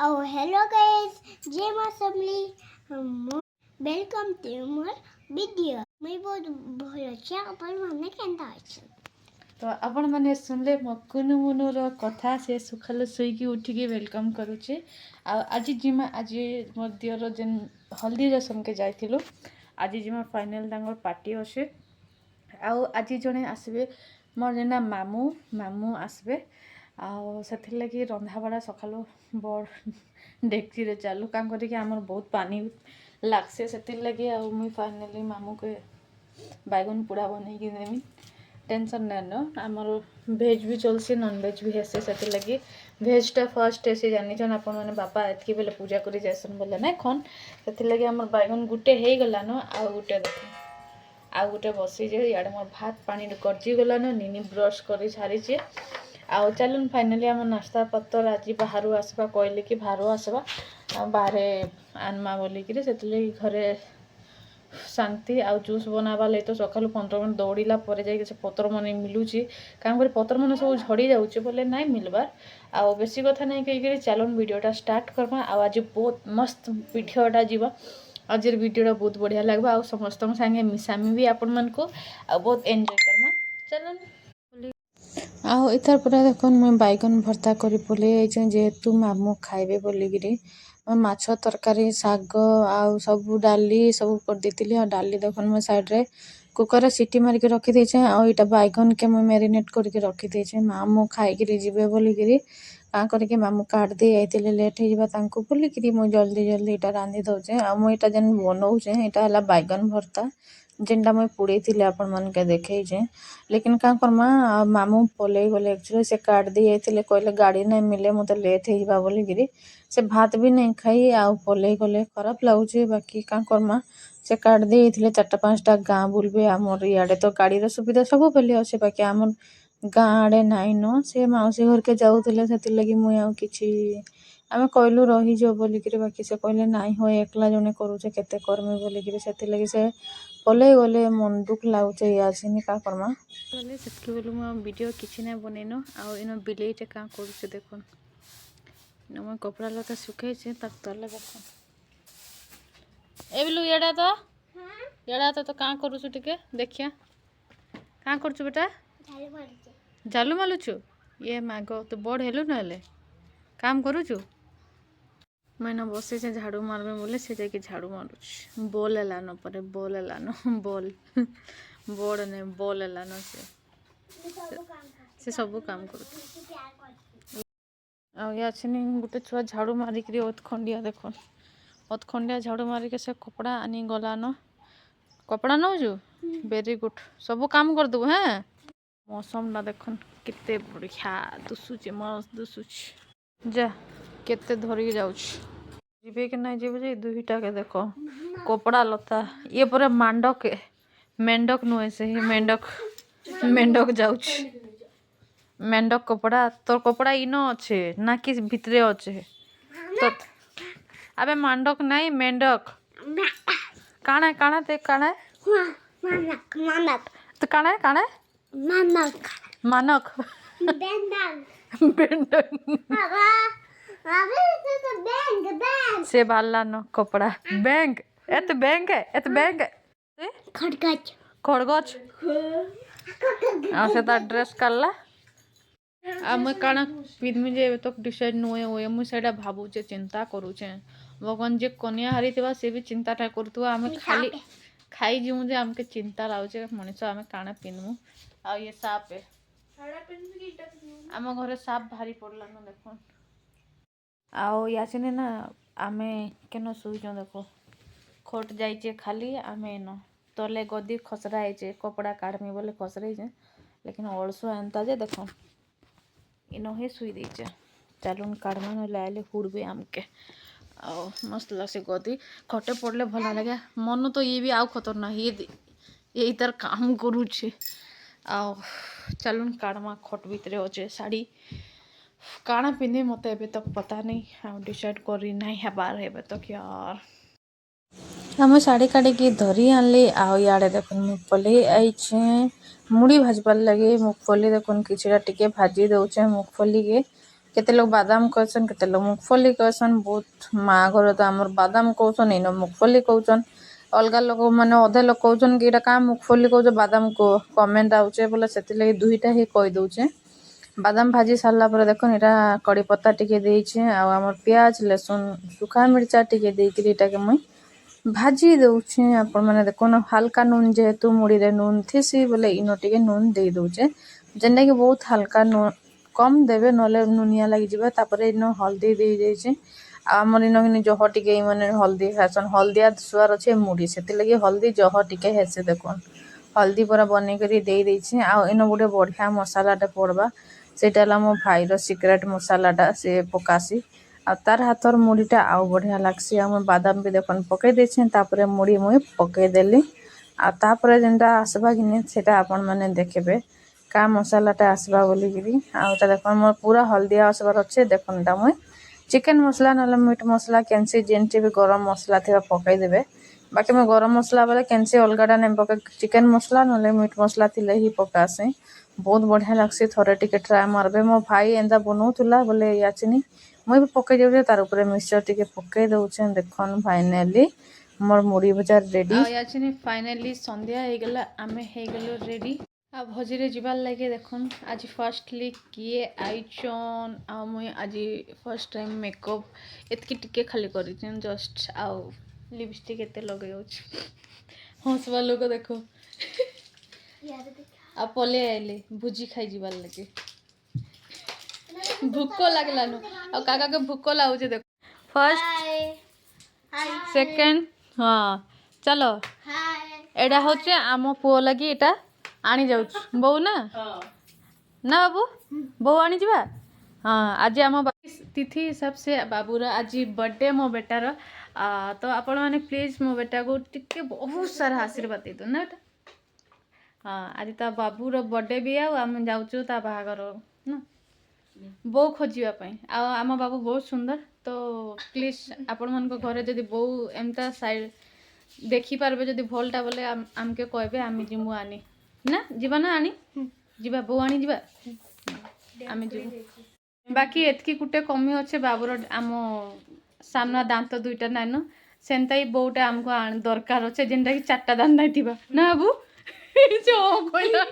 Oh, hello guys, जय मां समली welcome to more video मैं बहुत भल अच्छे अपन माने केंता अछि तो आपण मैंने सुनले मो कुनु मुनुर कथा से सुखाल शुईकी उठिकी वेलकम करुचे आज जिमा आज मोर दियर जेन हल्दी रसम के जाइथिलु आज जिमा फाइनल तांगर पार्टी अछे आज जने आसबे मोर जेना मामू मामू आसबे से लगी रंधा बड़ा सकालु बड़ डेक्ची रे चालू काम करके आमर बहुत पानी लागसे से लगी मुई फाइनली मामू के बैगन पुड़ा बनईकी देमी टेंशन ना नो आमर भेज भी चलसी नॉन भेज भी हेसे से लगी भेजटा फर्स्ट से जानी आपण मैंने बापा एतकी बेले पूजा करी जासन बोले ना खन से लगी आमर बैगन गुटे हो गलान आ गुटे देख आ गुटे बसी जे इे मोर भात पानी गरजी गलान निनी ब्रश कर सारी आउ चलन फाइनाली आम नाश्ता पत्तर आज बाहर आसवा कहले कि बाहर आसवा बाहर आनमा बोलिकी से घरे शांति आउ जूस बनावा लगे तो सकाल 15 मिनट दौड़ला जाए से पतर मन मिलूची काम कर पतर मन सब झड़ी जाऊे बोले ना मिलबार आउ बेसी कथा नहीं कहीकि चलन वीडियोटा स्टार्ट करमा आज बहुत मस्त वीडियोटा जीवा आज वीडियोटा बहुत बढ़िया लगे आ समस्त संगे मिसामी भी आपण मन को बहुत एंजॉय करमा चलन आउ इतार पूरा देख मुझे बैगन भर्ता कर जेहेतु मामू खाइबे बोलिकी माछ तरकारी शाग आउ सब डाली सब कर देती डाली देखन मो साइड रे कुकर सीटी मारिक रखी आईटा बैगन के मुझे मेरीनेट करके रखी मामू खाई जीवे बोलिकी क्या करके मामू काट दे जाते लेट हो बोलिकी मुझे जल्दी जल्दी यहाँ रांधि दौचे आईटा जेन बनाऊे यहाँ बैगन भर्ता जेनटा मुझे पुड़े थी आपण मन के देखे लेकिन क्या करमा मामू पलई गले एक्चुअली से काट दी जाते कहले गाड़ी नहीं मिले मत लेट हो बोलिकी से भात भी नहीं खाई आउ पलई गले खराब लगुच बाकी क्या करमा से काट दी जाते 4-5टा गाँ बुलबे आमर इे तो गाड़ी सुविधा सब बेले अच्छे बाकी आम गाँ आड़े नाई न से मौसी घर के जाऊे से लगी मुई कि आम कहलु रहीज बोलिकी बाकी से कहले नाई हो एकला जने करुचे केते करमी बोलिकी से लगी से पलई गले मन दुख लगुचे आसनी क्या करमा बोले से बोलू मो वीडियो किसी ना बनईन आन बिलेईटे क्या करुचे देखन मैं कपड़ा लता सुखे तले देख ए बिलू एड़ा तो क्या करुचु टिके देखिया क्या करुचु बेटा झालू मालुचु ये माग तो बड़ हेलु ना काम करुचु मैंने बसी से झाड़ू मारबे बोले से जाकि झाड़ू मारुच बोल लान पर बोल लान बोल बड़ नहीं बोल लान से सब काम कर आछनी गोटे छुआ झाड़ू मारिक अधखंडिया देख अधखंडिया झाड़ू मारिक से कपड़ा आनी गलान कपड़ा नौजु वेरी गुड सब काम कर दू हाँ मौसम टा देख केते बढ़िया दुसुचे मस्त दुसुच जा केते धरिक जाऊछ जीवे कि नहीं जीवे जे दुईटा के देख कपड़ा लता ये पर मांडक मेंढक नुहे से ही मेंढक जाऊछ मेंढक कपड़ा तोर कपड़ा इनो अच्छे ना कि भितरे अच्छे तो अबे मांडक नहीं मेंढक काना काना ते काना मानक मानक तो काना काना मानक मानक बेंडक बेंडक बैंक से बाला न कपड़ा बैंक एत बैंक है खड़गच खड़गच से ड्रेस करला मैं काना पिंधमी जे तो डिसाइड नुहे हुए मुझे भावुचे चिंता करुचे भगवान जे कन्या हारी थी सी भी चिंताटा करूँ आम खाली खाई जीवु जे आमके चिंता लागे मनीष आम काना पिंधमु आ ये साप है आम घर साप भारी पड़लान देख आओ यासिनी ना आमे केन शुच देख खोट जाइए खाली आमे न तले गदी खसरा कपड़ा काढ़मी बोले खसरे लेकिन अलसुआ एंता जे देख इन ही शुई देचे चलुन काढ़मा ना लाइले हुड़बे आमके आ मस्त लगे गदी खटे पड़ले भल लगे मन तो ये भी आउ खतरनाक ये इतार काम करुचे आ चलुन काढ़मा खट भितर अच्छे शाड़ी काना पिंधे मत ए तक पता नहीं डिसाइड करी ना हेबार हे तक यार आम शाड़ी काढ़ी धरी आनली आड़े देख मुगफली आई मुड़ी भाजबार लगे मुगफली देखुन किसी टे भाजी दौचे मुगफली के केते लोग बादाम कहसन केते लोग मूंगफली कहसन बहुत माँ घर तो आमर बादाम कहसन इन मूंगफली कहसन अलग लोग मैंने अधे लोग कहसन कि इटा क्या मूंगफली कहछ बादाम को कमेंट आउचे बोले से दुईटा ही कही दउचे बादाम भाजी सारा पर देखो इटा कड़ी पत्ता टिके देइछे आ हमर प्याज लहसुन सुखा मिर्चा टिके देइकरी इटा के मुई भाजी दउछे आपण माने देखो न हल्का नून जेहेतु मुड़ी रे नून थिसी बोले इनो टिके नून दे दउचे जेने कि बहुत हल्का नून कम देवे नले नुनिया लगी जिबे तापर इनो हल्दी दे देइछे आमर इन जह टिके माने हल्दी खासन हल्दिया सुआर अच्छे मुड़ी से लगी हल्दी जह टिके हेसे देखन हल्दी पूरा बनै करी दे देइछे आ इन गोटे बढ़िया मसालाटा पड़वा सेटा मो भाईर सिक्रेट मसालाटा से पकासी आ तार हाथर मुड़ीटा आउ बढ़िया लागसी आ बादाम भी देखन पकई देछे तापर मुड़ी मुई पकई देली आ तापर जेनटा आसबा कि सेटा आपण माने देखबे का मसालाटा आसबा बोलिकी आउटा देखन मोर पूरा हल्दिया आसबार अच्छे देखन टा मुई चिकेन मसला ना मीट मसला कैंसी जेनटी भी गरम मसला थे पकई देबे बाकी मैं गरम मसला बोले कैंसी अलगाटा नहीं पकई चिकेन मसला ना मीट मसला थिले ही पकासे बहुत बढ़िया लागसी थोड़े टिके ट्राए मारबे मो भाई एंदा बनाउला बोले याचिनी मुई भी पकई देउचे तार ऊपर मिक्सचर टिके पकई दउचे देखन फाइनली मोर मुड़ी भजा रेडी याचिनी फाइनली संध्या हे गेला आमे हे गेलो रेडी आ भोजी जीवार लगे देखुन आज फर्स्टली किए आईचन आ मुई आज फर्स्ट टाइम मेकअप एतकी टिके खाली कर जस्ट आउ लिपस्टिक एते लगे हंसवा लोग देखो आ पले आइले भुजी खाई जीवार लगे भूक लगलानु आ काका के भूक लागे देखो फर्स्ट सेकेंड हाँ चलो एडा होचे आम पुओ लगी एटा आनी जाउछ बो ना ना बाबू बो आनी जीवा हाँ आज आम तिथि हिसाब से बाबूर आज बर्थडे मो बेटार तो आपण मैंने प्लीज मो बेटा को टिके बहुत सारा आशीर्वाद दे दो ना हाँ आज ता बाबूर बर्थडे भी आम जाऊँ ता बाहागर ना बो खोजापी आम बाबू बहुत सुंदर तो प्लीज आपण मान घरे जदि बो एमता साइड देखिपारे जदि भलटा बोले आमके कहबे आम जिमु आनी ना जीवा ना आनी जीवा बो आनी जीवा आम जीव बाकी एतकी गुटे कमी अच्छे बाबूर आम सामना दांत दुईटा नाइन सेंता ही बोटा आमको दरकार अच्छे जेनटा कि चार्टा दान नहीं ना बाबू कहला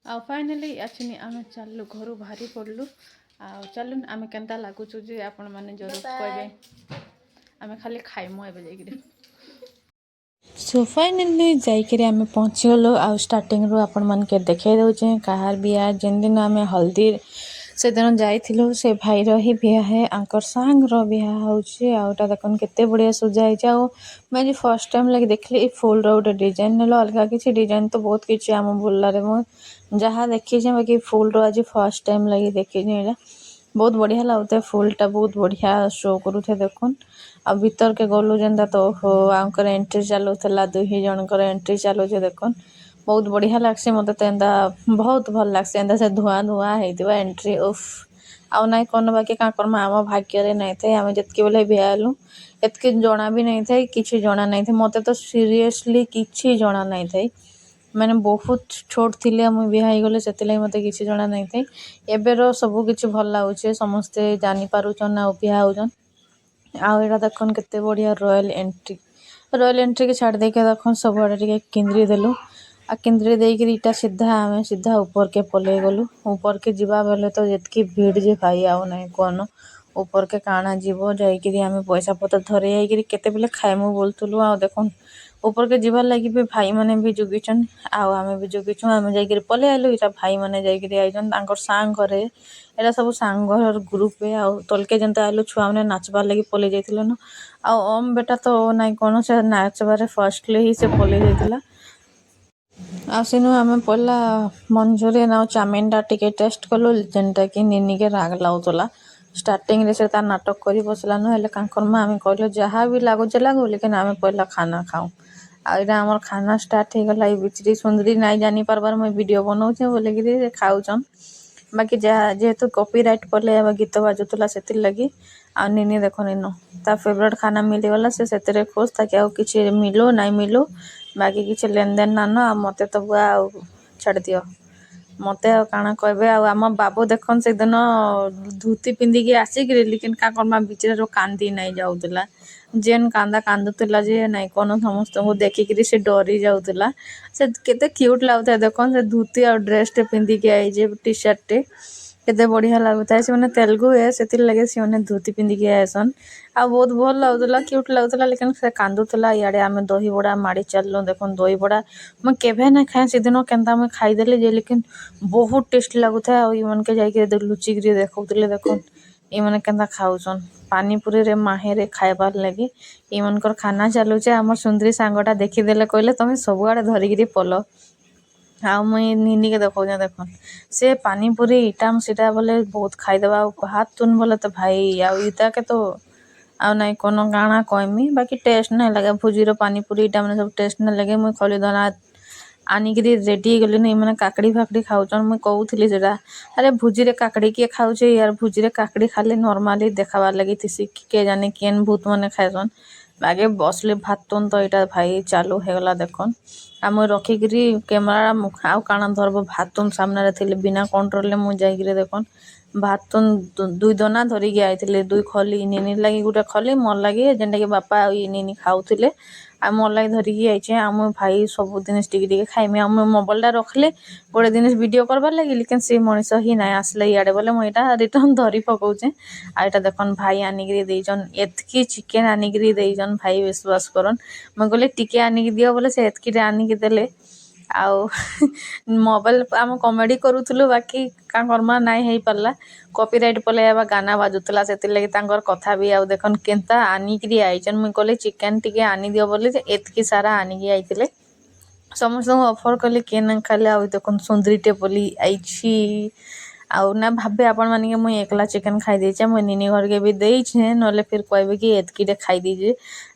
आ फाइनाली अच्छे आम चलु घर बाहरी पड़लु आ चलुन आम केनता लगुचु जे आपण माने जरूर कहबे आम खाली खाइमु एबे जाइकरी सो फाइनाली जाइकरी आम पहुँचीगलु आ स्टार्टिंग रू आपण मन के देखे दउचे कहार बिया जेन दिन आम हल्दी से दिन जाइथिलु से भाईर ही बिहा है आंकर सांगर बिहा होउचे आउटा देखन केते बढ़िया सजाई जाओ मैं फर्स्ट टाइम लगे देखली फुल रो गोटे डिजाइन नेलो अलगा किसी डिजाइन तो बहुत किसी आम भुलारे मो जहाँ देखी बाकी फुल रो आज फर्स्ट टाइम लगे देखी बहुत बढ़िया लगुता फुलटा बहुत बढ़िया शो करूथे देखुन आ भीतर के गलु जेनता तो हो आंकर एंट्री चलुला दुई जनकर एंट्री चलुचे देखुन बहुत बढ़िया लगसी मत तो एंता बहुत भल लगसी एंता से धुआं धुआं होता एंट्री उफ आउ ना कौन बाकी क्या करमा आम भाग्य नहीं थे आम जितके बेले बिहालु एतके जना भी नहीं थे किसी जना नहीं थे मत तो सीरियसली किसी जना नहीं थे मैंने बहुत छोट थी मुझे बिहा गले से मत किसी जना नहीं थे एबेर सब किसी भल लगुचे समस्ते जानीपारुचन आ बिहा होचन आईटा देखन केते बढ़िया रॉयल एंट्री के छाड़ देके देखन सब आड़े टिके किंद्री देलु आ किंद्री देकर इटा सीधा आम सीधा ऊपर के पलै गलु ऊपर के जीवा बेले तो जितकी भीड़ जे भाई आउ ना कौन ऊपर के काना जीव जाइकरी आम पैसा पतर धरे जाइकरी केते बेले खाइमु बोलतुलु आ देखन ऊपर के जीवार लगी भी भाई माने भी जुगिचन आम भी जुगिचु आम जाइकरी पलै आइलु इटा भाई माने जाइकरी आइजन तांकर सांग घरे एटा सब सांगर ग्रुप आ तलके जेनता आइलु छुआ मैंने नाचबार लगी पलै जाइथिलो न आ ओम बेटा तो नाई कौन से नाचबारे फर्स्टली ही से पलै जाइथिला आ सिनु आम पहला मंचूरियन आ चाउमिनटा टिके टेस्ट कलु जेनटा कि निनी के राग लाଗୁଥିଲା स्टार्टिंग रे से तार नाटक करी बसलानु हेले कांकर मां आम कहलो जहाँ भी लागुचे लागु लेकिन आम पहला खाना खाऊ आईटा आमर खाना स्टार्ट हो गला बिचरी सुंदरी नाई जानी पारबार मुझे वीडियो बनाऊे बोलिकी खाऊन बाकी जहाँ जेहेतु कॉपीराइट पले गीत बाजुला से लगी आ निनी देखो निनो ता फेवरेट खाना मिलीगला से खुश ताकि आउ किसी मिलो ना मिलो बाकी किसी लेन देन ना न मत तो बुआ छाड़ दियो ମତେ ଆଉ କାଣା କହିବେ। ଆଉ ଆମ ବାବୁ ଦେଖନ୍ ସେଦିନ ଧୁତି ପିନ୍ଧିକି ଆସିକିରି ଲେକିନ୍ କାଁ କର୍ମା ବିଚରାରୁ କାନ୍ଦି ନାଇଁ ଯାଉଥିଲା। ଯେନ୍ କାନ୍ଦୁଥିଲା ଯେ ନାଇଁ କନ ସମସ୍ତଙ୍କୁ ଦେଖିକିରି ସେ ଡରି ଯାଉଥିଲା। ସେ କେତେ କ୍ୟୁଟ୍ ଲାଗୁଥାଏ ଦେଖନ୍ ସେ ଧୁତି ଆଉ ଡ୍ରେସ୍ଟେ ପିନ୍ଧିକି ଆଇଛେ ଟି ସାର୍ଟଟେ କେତେ ବଢ଼ିଆ ଲାଗୁଥାଏ। ସେମାନେ ତେଲୁଗୁ ସେଥିର୍ ଲାଗି ସେମାନେ ଧୁତି ପିନ୍ଧିକି ଆଏସନ୍। ଆଉ ବହୁତ ଭଲ ଲାଗୁଥିଲା କ୍ୟୁଟ୍ ଲାଗୁଥିଲା ଲେକିନ୍ ସେ କାନ୍ଦୁଥିଲା। ଇଆଡ଼େ ଆମେ ଦହିବଡ଼ା ମାଡ଼ି ଚାଲିଲୁ ଦେଖୁନ୍ ଦହିବଡ଼ା ମୁଇଁ କେଭେ ନାଇଁ ଖାଏ ସେଦିନ କେନ୍ତା ମୁଇଁ ଖାଇଦେଲି ଯେ ଲେକିନ୍ ବହୁତ ଟେଷ୍ଟି ଲାଗୁଥାଏ। ଆଉ ଇମାନକେ ଯାଇକି ଲୁଚିକିରି ଦେଖଉଥିଲେ ଦେଖୁନ୍ ଏମାନେ କେନ୍ତା ଖାଉଛନ୍ ପାନିପୁରୀରେ ମାହେରେ ଖାଇବାର୍ ଲାଗି ଏମାନଙ୍କର ଖାନା ଚାଲୁଛେ। ଆମର ସୁନ୍ଦରୀ ସାଙ୍ଗଟା ଦେଖିଦେଲେ କହିଲେ ତମେ ସବୁଆଡ଼େ ଧରିକିରି ପଲ। ଆଉ ମୁଇଁ ନିନିକେ ଦେଖଉଛେ ଦେଖୁନ୍ ସେ ପାନିପୁରୀ ଇଟା ସେଟା ବୋଲେ ବହୁତ ଖାଇଦେବା ଆଉ ଭାତ ତୁନ୍ ବୋଲେ ତ ଭାଇ ଆଉ ଇଟାକେ ତ ଆଉ ନାଇଁ କନ କାଣା କହମି ବାକି ଟେଷ୍ଟ ନାଇଁ ଲାଗେ ଭୁଜିର ପାନିପୁରୀ ଇଟା ମାନେ ସବୁ ଟେଷ୍ଟ ନାଇଁ ଲାଗେ। ମୁଇଁ ଖଲି ଦନା ଆନିକିରି ରେଡ଼ି ହେଇଗଲିନି ଏମାନେ କାକଡ଼ି ଫାକଡ଼ି ଖାଉଛନ୍। ମୁଇଁ କହୁଥିଲି ସେଟା ଆରେ ଭୁଜିରେ କାକଡ଼ି କିଏ ଖାଉଛେ ୟାର ଭୁଜିରେ କାକଡ଼ି ଖାଲି ନର୍ମାଲି ଦେଖାବାର୍ ଲାଗିଥିସି କିଏ ଜାନି କେନ୍ ଭୂତ ମାନେ ଖାଇସନ୍। ବାଗେ ବସଲେ ଭାତ ତୁନ୍ ତ ଏଇଟା ଭାଇ ଚାଲୁ ହେଇଗଲା ଦେଖନ୍। ଆଉ ମୁଇଁ ରଖିକିରି କ୍ୟାମେରା ଆଉ କାଣା ଧରବ ଭାତ ତୁନ୍ ସାମ୍ନାରେ ଥିଲେ ବିନା କଣ୍ଟ୍ରୋଲରେ ମୁଇଁ ଯାଇକିରି ଦେଖନ୍ ଭାତ ତୁନ୍ ଦୁଇ ଦନା ଧରିକି ଆଇଥିଲେ। ଦୁଇ ଖଲି ନିନି ଲାଗି ଗୋଟେ ଖଲି ମୋର୍ ଲାଗି ଯେନ୍ଟାକି ବାପା ଆଉ ନିନି ଖାଉଥିଲେ। ଆଉ ମୋର୍ ଲାଗି ଧରିକି ଆଇଛେ। ଆଉ ମୁଇଁ ଭାଇ ସବୁ ଜିନିଷ୍ ଟିକେ ଟିକେ ଖାଇମି। ଆଉ ମୁଇଁ ମୋବାଇଲଟା ରଖିଲେ ଗୋଟେ ଜିନିଷ୍ ଭିଡ଼ିଓ କରବାର୍ ଲାଗି ଲେକିନ୍ ସେ ମଣିଷ ହିଁ ନାଇଁ ଆସିଲେ ଇଆଡ଼େ ବୋଲେ ମୁଇଁ ଏଇଟା ରିଟର୍ନ ଧରି ପକଉଛେ। ଆଉ ଏଇଟା ଦେଖନ୍ ଭାଇ ଆନିକିରି ଦେଇଛନ୍ ଏତ୍କି ଚିକେନ୍ ଆନିକିରି ଦେଇଛନ୍ ଭାଇ ବିଶ୍ୱାସ କରନ୍। ମୁଇଁ କହିଲି ଟିକେ ଆନିକି ଦିଅ ବୋଲେ ସେ ଏତ୍କିଟେ ଆନିକି ଦେଲେ। ଆଉ ମୋବାଇଲ ଆମେ କମେଡ଼ି କରୁଥିଲୁ ବାକି କାଁ କର୍ମା ନାଇଁ ହେଇପାରିଲା। କପିରାଇଟ୍ ପଲେଇ ଗାନା ବାଜୁଥିଲା ସେଥିର୍ଲାଗି ତାଙ୍କର କଥା ବି ଆଉ ଦେଖନ୍ କେନ୍ତା ଆନିକିରି ଆଇଛନ୍। ମୁଇଁ କହିଲି ଚିକେନ୍ ଟିକେ ଆନିଦିଅ ବୋଲି ଯେ ଏତ୍କି ସାରା ଆନିକି ଆଇଥିଲେ। ସମସ୍ତଙ୍କୁ ଅଫର୍ କଲି କିଏ ନାଇଁ ଖାଇଲେ। ଆଉ ଦେଖୁନ୍ ସୁନ୍ଦରୀଟେ ବୋଲି ଆଇଛି। ଆଉ ନା ଭାବେ ଆପଣ ମାନେ ମୁଇଁ ଏକଲା ଚିକେନ୍ ଖାଇ ଦେଇଛେ ମୁଇଁ ନିନି ଘରକେ ବି ଦେଇଛେ ନହେଲେ ଫିର୍ କହିବେ କି ଏତ୍କିଟେ ଖାଇ ଦେଇଛେ।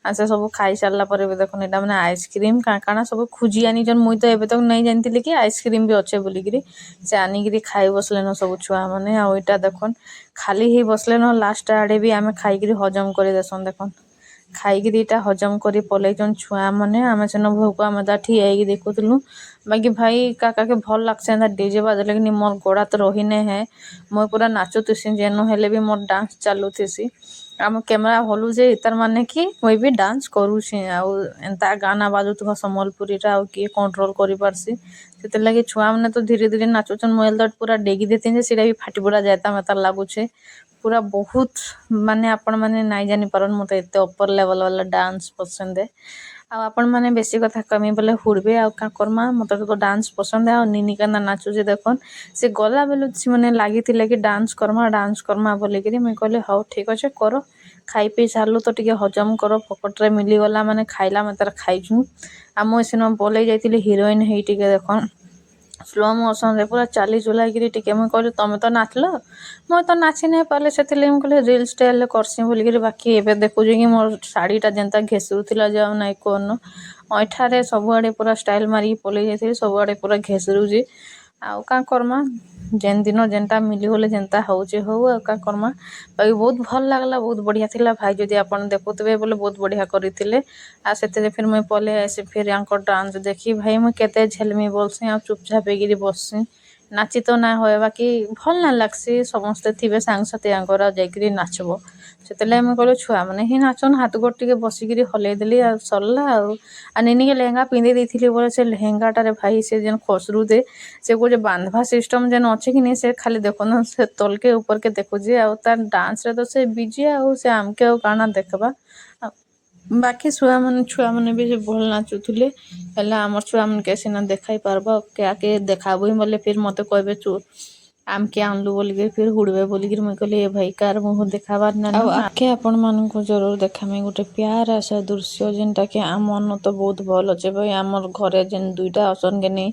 ଆଉ ସେ ସବୁ ଖାଇ ସାରିଲା ପରେ ବି ଦେଖୁନ୍ ଏଇଟା ମାନେ ଆଇସ୍କ୍ରିମ୍ କାଣା କାଣା ସବୁ ଖୁଜି ଆନିଛନ୍। ମୁଇଁ ତ ଏବେ ତକ୍ ନାଇଁ ଜାଣିଥିଲି କି ଆଇସ୍କ୍ରିମ୍ ବି ଅଛେ ବୋଲିକିରି। ସେ ଆନିକିରି ଖାଇ ବସଲେନ ସବୁ ଛୁଆମାନେ। ଆଉ ଏଇଟା ଦେଖୁନ୍ ଖାଲି ହେଇ ବସଲେନ ଲାଷ୍ଟ ଆଡ଼େ ବି ଆମେ ଖାଇକିରି ହଜମ କରିଦେସନ୍ ଦେଖୁନ୍। ଖାଇକିରି ଇଟା ହଜମ କରି ପଲେଇଛନ୍ ଛୁଆମାନେ। ଆମେ ସେନ ଭୋକ ଆମେ ଠିଆ ହେଇକି ଦେଖୁଥିଲୁ। ବାକି ଭାଇ କାକାକେ ଭଲ୍ ଲାଗ୍ସି ଏନ୍ତା ଡିଜେ ବାଜଲେ କିନି ମୋର୍ ଗୋଡ଼ ହାତ ରହି ନାଇଁ ହେ। ମୁଇଁ ପୁରା ନାଚୁଥିସି ଯେନ ହେଲେ ବି ମୋର୍ ଡାନ୍ସ ଚାଲୁଥିସି। ଆମ କ୍ୟାମେରା ହଲୁଛେ ତାର୍ ମାନେ କି ମୁଇଁ ବି ଡାନ୍ସ କରୁଛେ। ଆଉ ଏନ୍ତା ଗାନା ବାଜୁଥିବ ସମ୍ବଲପୁରୀଟା ଆଉ କିଏ କଣ୍ଟ୍ରୋଲ କରିପାରସି। ସେଥିର୍ଲାଗି ଛୁଆମାନେ ତ ଧୀରେ ଧୀରେ ନାଚୁଛନ୍। ମୁଇଁ ହେଲେ ତ ପୁରା ଡେଗି ଦେଇଥିନି ଯେ ସେଇଟା ବି ଫାଟି ଫୁଟା ଯାଏତା ମେତା ଲାଗୁଛେ। ପୁରା ବହୁତ ମାନେ ଆପଣମାନେ ନାଇଁ ଜାନିପାରନ୍ ମତେ ଏତେ ଅପର ଲେଭେଲ୍ ବାଲା ଡାନ୍ସ ପସନ୍ଦ ଏ। ଆଉ ଆପଣମାନେ ବେଶୀ କଥା କହେମି ବୋଲେ ହୁଡ଼ବେ ଆଉ କାଁ କର୍ମା ମତେ ତ ଡାନ୍ସ ପସନ୍ଦ ଏ। ଆଉ ନିନି କେନ୍ତା ନାଚୁଛେ ଦେଖୁନ୍। ସେ ଗଲାବେଲୁ ସେମାନେ ଲାଗିଥିଲେ କି ଡାନ୍ସ କର୍ମା ବୋଲିକିରି ମୁଇଁ କହିଲି ହଉ ଠିକ୍ ଅଛେ କର। ଖାଇ ପିଇ ସାରଲୁ ତ ଟିକେ ହଜମ କର ଫକଟରେ ମିଲିଗଲା ମାନେ ଖାଇଲା ମାତ୍ରେ ଖାଇଛୁଁ। ଆଉ ମୁଇଁ ସେନ ପଲେଇ ଯାଇଥିଲି ହିରୋଇନ୍ ହେଇ ଟିକେ ଦେଖନ୍ ସ୍ଲୋ ମୋସନରେ ପୁରା ଚାଲି ଚୁଲାକିରି ଟିକେ ମୁଇଁ କହିଲି ତମେ ତ ନାଚଲ ମୁଇଁ ତ ନାଚି ନାଇଁ ପାରିଲି। ସେଥିର୍ଲାଗି ମୁଁ କହିଲି ରିଲ୍ସଟେ ହେଲେ କର୍ସିଁ ବୋଲିକିରି। ବାକି ଏବେ ଦେଖୁଛେ କି ମୋର୍ ଶାଢ଼ୀଟା ଯେନ୍ତା ଘେସୁରୁଥିଲା ଯେ ଆଉ ନାଇଁ କହନ ଅଇଁଠାରେ ସବୁଆଡ଼େ ପୁରା ଷ୍ଟାଇଲ୍ ମାରିକି ପଲେଇ ଯାଇଥିଲି ସବୁଆଡ଼େ ପୁରା ଘେସରୁଛେ। ଆଉ କାଁ କର୍ମା ଯେନ୍ ଦିନ ଯେନ୍ଟା ମିଲିଗଲେ ଯେନ୍ତା ହଉଛେ ହଉ ଆଉ କାଁ କର୍ମା। ବାକି ବହୁତ ଭଲ୍ ଲାଗ୍ଲା ବହୁତ ବଢ଼ିଆ ଥିଲା। ଭାଇ ଯଦି ଆପଣ ଦେଖୁଥିବେ ବୋଲେ ବହୁତ ବଢ଼ିଆ କରିଥିଲେ। ଆଉ ସେଥିରେ ଫିର୍ ମୁଇଁ ପଲେଇ ଆଇସି ଫିର୍ ୟାଙ୍କର ଡାନ୍ସ ଦେଖି ଭାଇ ମୁଇଁ କେତେ ଝେଲମି ବୋଲ୍ସିଁ ଆଉ ଚୁପଚାପ୍ ହେଇକିରି ବସ୍ସିଁ। ନାଚି ତ ନାଇଁ ହୁଏ ବାକି ଭଲ୍ ନାଇଁ ଲାଗ୍ସି ସମସ୍ତେ ଥିବେ ସାଙ୍ଗସାଥି ଆଙ୍କର ଆଉ ଯାଇକିରି ନାଚ୍ବ। ସେଥିର୍ଲାଗି ମୁଇଁ କହିଲି ଛୁଆମାନେ ହିଁ ନାଚନ୍ ହାତ ଗୋଡ଼ ଟିକେ ବସିକିରି ହଲେଇ ଦେଲି ଆଉ ସର୍ଲା ଆଉ। ଆଉ ନିନିକେ ଲେହେଙ୍ଗା ପିନ୍ଧେଇ ଦେଇଥିଲି ବୋଲେ ସେ ଲେହେଙ୍ଗାଟାରେ ଭାଇ ସେ ଯେନ୍ ଖସ୍ରୁ ଦେ ସେ କହୁଛେ ବାନ୍ଧବା ସିଷ୍ଟମ ଯେନ୍ ଅଛି କି ନି ସେ ଖାଲି ଦେଖୁନ ସେ ତଲକେ ଉପରକେ ଦେଖୁଛେ। ଆଉ ତାର୍ ଡାନ୍ସରେ ତ ସେ ବିଜି ଆଉ ସେ ଆମକେ ଆଉ କାଣା ଦେଖ୍ବା। ବାକି ଛୁଆମାନେ ବି ଭଲ୍ ନାଚୁଥିଲେ। ହେଲେ ଆମର୍ ଛୁଆମାନ୍କେ ସିନା ଦେଖାଇ ପାର୍ବ କାକେ ଦେଖାବୁ ବୋଲେ ଫିର୍ ମତେ କହିବେ ଆମକେ ଆଣିଲୁ ବୋଲିକିରି ଫିର୍ ହୁଡ଼ବେ ବୋଲିକିରି ମୁଇଁ କହିଲି ଏ ଭାଇ କାର ମୁହଁ ଦେଖାବାର୍ ନାଇଁ। ଆଉ ଆଗ୍କେ ଆପଣମାନଙ୍କୁ ଜରୁର ଦେଖାମି ଗୋଟେ ପ୍ୟାର ଆସା ଦୃଶ୍ୟ ଯେନ୍ଟାକି ଆମର୍ ନୁ ତ ବହୁତ ଭଲ୍ ଅଛେ ଭାଇ। ଆମର୍ ଘରେ ଯେନ୍ ଦୁଇଟା ଅଛନ୍ କି ନି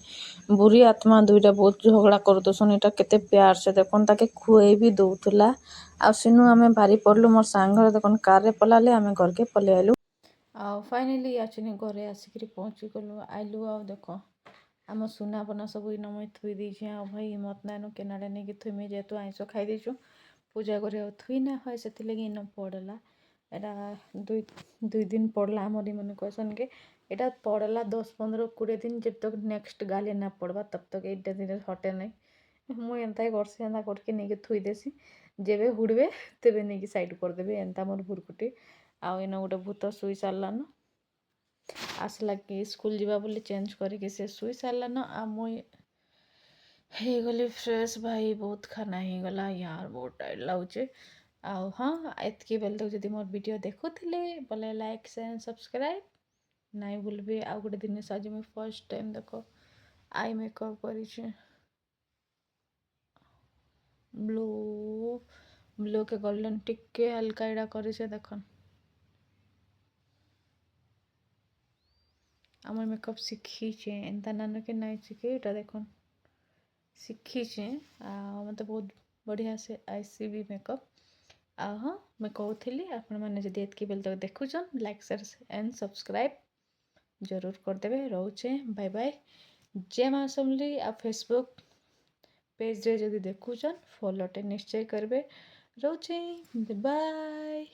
ବୁରି ଆତ୍ମା ଦୁଇଟା ବହୁତ ଝଗଡ଼ା କରୁଥିସନ୍। ଏଇଟା କେତେ ପ୍ୟାର ସେ ଦେଖୁନ୍ ତାକେ ଖୁଏଇ ବି ଦଉଥିଲା। ଆଉ ସେନୁ ଆମେ ବାହାରି ପଡ଼ଲୁ ମୋର୍ ସାଙ୍ଗରେ ଦେଖୁନ୍ କାର୍ରେ ପଲାଲେ ଆମେ ଘର୍କେ ପଲେଇ ଆଇଲୁ। ଆଉ ଫାଇନାଲି ଆଚିନି ଘରେ ଆସିକିରି ପହଞ୍ଚି ଗଲୁ ଆଇଲୁ। ଆଉ ଦେଖ ଆମ ସୁନା ବନା ସବୁ ଇନ ମୁଇଁ ଥୁଇ ଦେଇଛେ। ଆଉ ଭାଇ ମତ ନାଇଁନ କେନାଡ଼େ ନେଇକି ଥୁଇମି ଯେହେତୁ ଆଇଁଷ ଖାଇ ଦେଇଛୁ ପୂଜା କରି ଆଉ ଥୁଇ ନାଇଁ ହୁଏ ସେଥିର୍ଲାଗି ଇନ ପଡ଼ଲା। एटा दुई दिन पड़ला आमरी मन कहसन के एटा पड़ला 10-15-20 दिन जब तक नेक्स्ट गाली ना पड़वा तब तक एटा दिन हटे नहीं मुझे एंता ही करसी एंता करके नहीं थुई देसी जेबे हुड़बे तेबे नहीं साइड कर देबे एंता मोर भुरकुटी आउ इन गोटे भूत शुई सारान आसला कि स्कूल जीवा बोली चेंज करके से शुई सारान आ मुई हे गली फ्रेश भाई बहुत खाना ही गला यार बहुत टाइट लाଗୁଛି ଆଉ ହଁ ଏତିକି ବେଲେ ତक ଯଦି ମୋର ଭିଡ଼ିଓ ଦେଖୁଥିଲେ ବୋଲେ ଲାଇକ୍ ସେୟାର ସବସ୍କ୍ରାଇବ୍ ନାଇଁ ଭୁଲବେ ଆଉ ଗୋଟେ ଜିନିଷ ଆଜି ମୁଁ ଫର୍ଷ୍ଟ ଟାଇମ୍ ଦେଖ ଆଇ ମେକଅପ୍ କରିଛି ବ୍ଲୁ ବ୍ଲୁ के गोल्डन टिके हल्का एडा କରିছে ଦେଖନ୍ আমার মেকअप ଶିଖିଛେ ଏନ୍ତା ନାନ के ନାଇଁ ଶିଖେ ଏଟା ଦେଖନ୍ ଶିଖିଛେ ଆଉ ମତେ ବହୁତ ବଢ଼ିଆ ସେ ଆଇସି ବି मेकअप ଆଉ ହଁ ମୁଁ କହୁଥିଲି ଆପଣମାନେ ଯଦି ଏତିକି ବେଲେ ତକ ଦେଖୁଛନ୍ ଲାଇକ୍ ସେୟାର ଏଣ୍ଡ ସବସ୍କ୍ରାଇବ୍ ଜରୁର କରିଦେବେ ରହୁଛେ ବାଏ ବାଏ जय माँ समली आ फेसबुक पेज रे जदि देखुछन फॉलोटे निश्चय करबे रहुछे बाय।